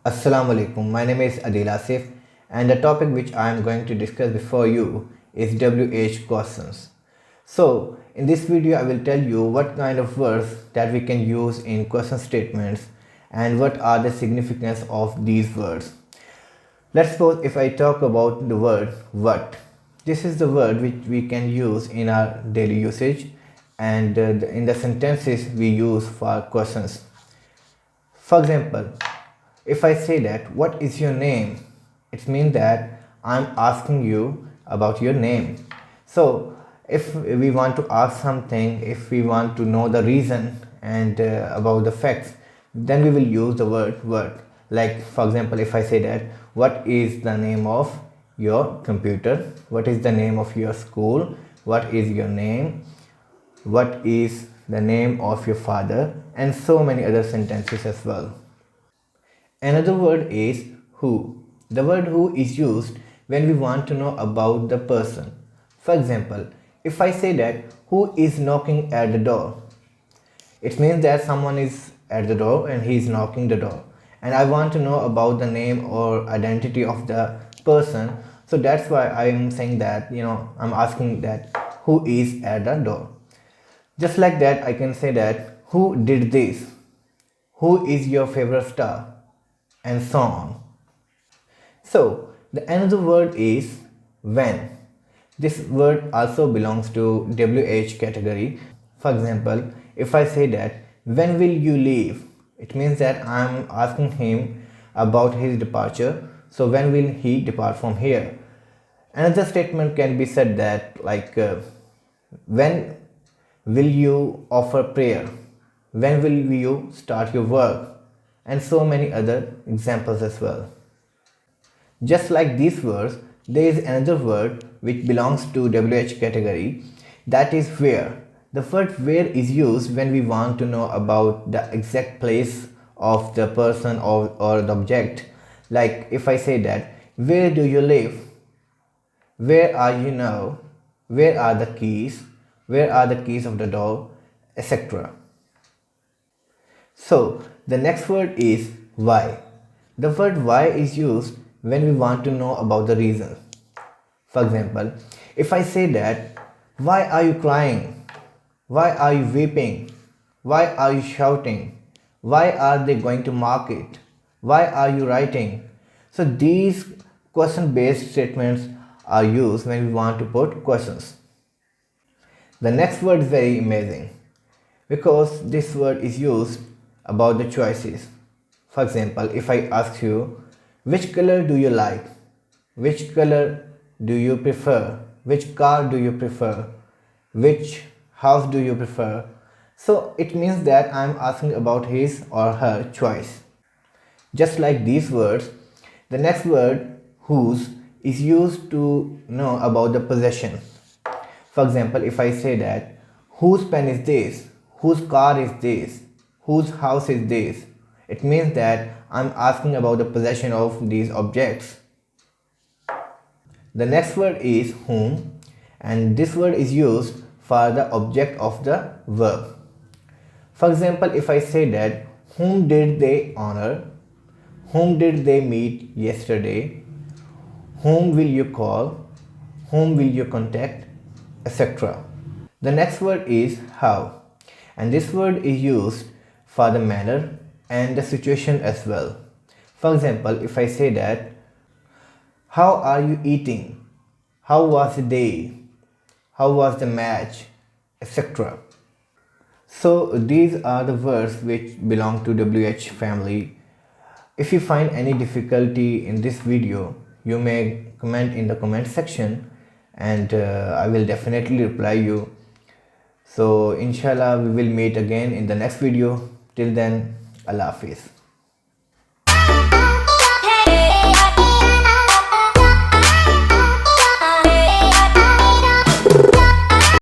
Assalamu alaikum. My name is Adil Asif, and the topic which I am going to discuss before you is WH questions. So, in this video, I will tell you what kind of words that we can use in question statements and what are the significance of these words. Let's suppose if I talk about the word what. This is the word which we can use in our daily usage and in the sentences we use for questions. For example, if I say that what is your name, it means that I'm asking you about your name. So if we want to ask something, if we want to know the reason and about the facts, then we will use the word what. Like for example, if I say that what is the name of your computer, what is the name of your school, what is your name, what is the name of your father, and so many other sentences as well. Another word is who. The word who is used when we want to know about the person. For example, if I say that who is knocking at the door, it means that someone is at the door and he is knocking the door. And I want to know about the name or identity of the person. So that's why I am saying that, I'm asking that who is at the door. Just like that, I can say that who did this? Who is your favorite star? And so on. So the another word is when. This word also belongs to WH category. For example, if I say that when will you leave, it means that I am asking him about his departure. So when will he depart from here? Another statement can be said that like when will you offer prayer, when will you start your work, and so many other examples as well. Just like these words, there is another word which belongs to WH category, that is where. The word where is used when we want to know about the exact place of the person or the object. Like if I say that where do you live, where are you now, where are the keys, where are the keys of the door, etc. So the next word is why. The word why is used when we want to know about the reason. For example, if I say that why are you crying? Why are you weeping? Why are you shouting? Why are they going to market? Why are you writing? So these question based statements are used when we want to put questions. The next word is very amazing because this word is used about the choices. For example, if I ask you, which color do you like? Which color do you prefer? Which car do you prefer? Which house do you prefer? So it means that I am asking about his or her choice. Just like these words, the next word, whose, is used to know about the possession. For example, if I say that, whose pen is this? Whose car is this? Whose house is this? It means that I'm asking about the possession of these objects. The next word is whom, and this word is used for the object of the verb. For example, if I say that whom did they honor, whom did they meet yesterday, whom will you call, whom will you contact, etc. The next word is how, and this word is used for the manner and the situation as well. For example, if I say that how are you eating, how was the day, how was the match, etc. So these are the words which belong to WH family. If you find any difficulty in this video, you may comment in the comment section and I will definitely reply you. So inshallah we will meet again in the next video. Till then, Allah Hafiz.